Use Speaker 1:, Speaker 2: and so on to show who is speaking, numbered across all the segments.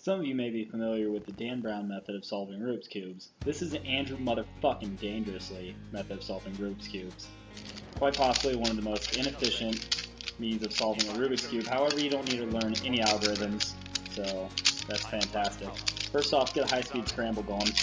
Speaker 1: Some of you may be familiar with the Dan Brown method of solving Rubik's Cubes. This is the Andrew motherfucking dangerously method of solving Rubik's Cubes. Quite possibly one of the most inefficient means of solving a Rubik's Cube. However, you don't need to learn any algorithms, so that's fantastic. First off, get a high-speed scramble going.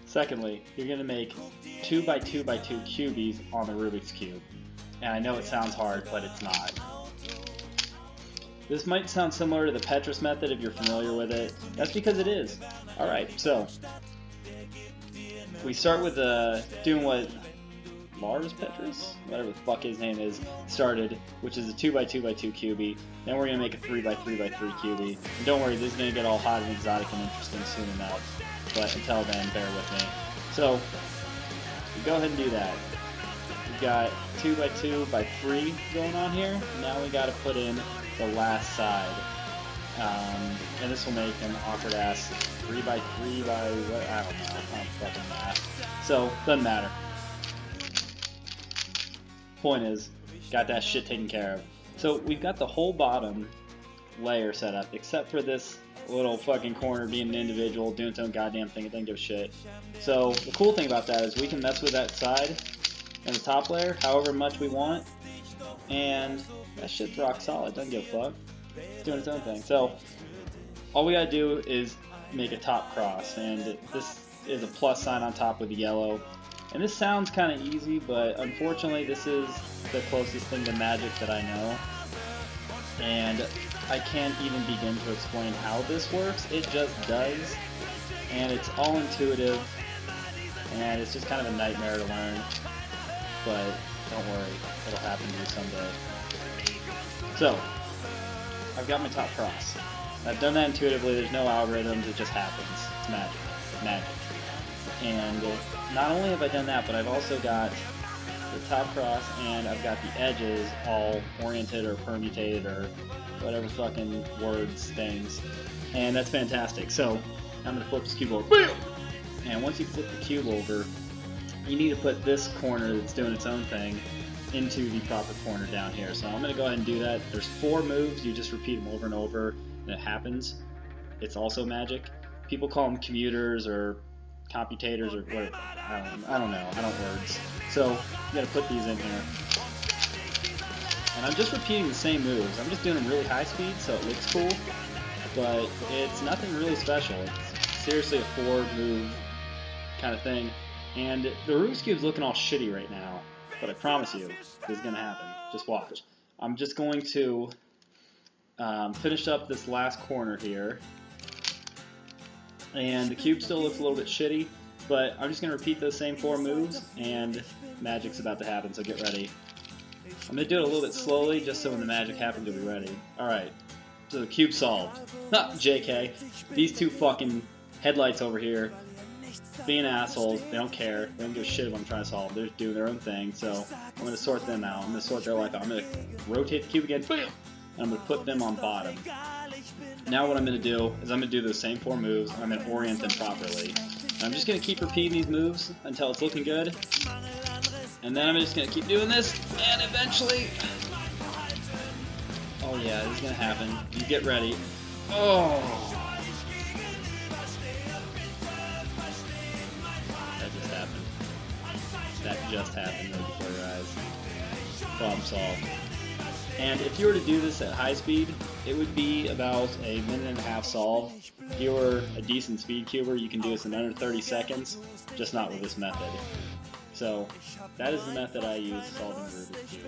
Speaker 1: Secondly, you're going to make 2x2x2 cubies on the Rubik's Cube. And I know it sounds hard, but it's not. This might sound similar to the Petrus method if you're familiar with it. That's because it is. Alright, so we start with doing what Lars Petrus, whatever the fuck his name is, started, which is a 2x2x2 cubie. Then we're going to make a 3x3x3 cubie. And don't worry, this is going to get all hot and exotic and interesting soon enough. But until then, bear with me. So, we go ahead and do that. We've got 2x2x3 going on here. Now we got to put in the last side. And this will make an awkward ass 3x3 by what? I don't know. I don't fucking math. So, doesn't matter. Point is, got that shit taken care of. So, we've got the whole bottom layer set up, except for this little fucking corner being an individual, doing its own goddamn thing, it doesn't give a shit. So the cool thing about that is we can mess with that side and the top layer however much we want, and that shit's rock solid, doesn't give a fuck. It's doing its own thing. So all we gotta do is make a top cross, and this is a plus sign on top with the yellow. And this sounds kind of easy, but unfortunately this is the closest thing to magic that I know. And I can't even begin to explain how this works. It just does, and it's all intuitive, and it's just kind of a nightmare to learn, but don't worry, it'll happen to you someday. So, I've got my top cross. I've done that intuitively, there's no algorithms, it just happens. It's magic. Magic. And not only have I done that, but I've also got the top cross, and I've got the edges all oriented or permutated or whatever fucking words, things, and that's fantastic. So I'm going to flip this cube over, BAM! And once you flip the cube over, you need to put this corner that's doing its own thing into the proper corner down here. So I'm going to go ahead and do that. There's 4 moves, you just repeat them over and over, and it happens. It's also magic. People call them commuters or computators or what, I don't know, I don't words. So you gotta put these in here. And I'm just repeating the same moves. I'm just doing them really high speed so it looks cool, but it's nothing really special. It's seriously a 4-move kind of thing. And the Rubik's Cube's looking all shitty right now, but I promise you, this is gonna happen. Just watch. I'm just going to finish up this last corner here. And the cube still looks a little bit shitty, but I'm just going to repeat those same 4 moves, and magic's about to happen, so get ready. I'm going to do it a little bit slowly, just so when the magic happens, you'll be ready. Alright, so the cube solved. JK. These 2 fucking headlights over here, being assholes, they don't care, they don't give a shit what I'm trying to solve, they're just doing their own thing, so I'm going to sort them out. I'm going to sort their life out. I'm going to rotate the cube again, and I'm going to put them on bottom. Now what I'm going to do is I'm going to do those same 4 moves, and I'm going to orient them properly. And I'm just going to keep repeating these moves until it's looking good. And then I'm just going to keep doing this, and eventually... Oh yeah, this is going to happen. You get ready. Oh! That just happened. That just happened right before your eyes. Problem solved. And if you were to do this at high speed, it would be about a 1.5-minute solve. If you were a decent speed cuber, you can do this in under 30 seconds, just not with this method. So, that is the method I use solving Rubik's Cube.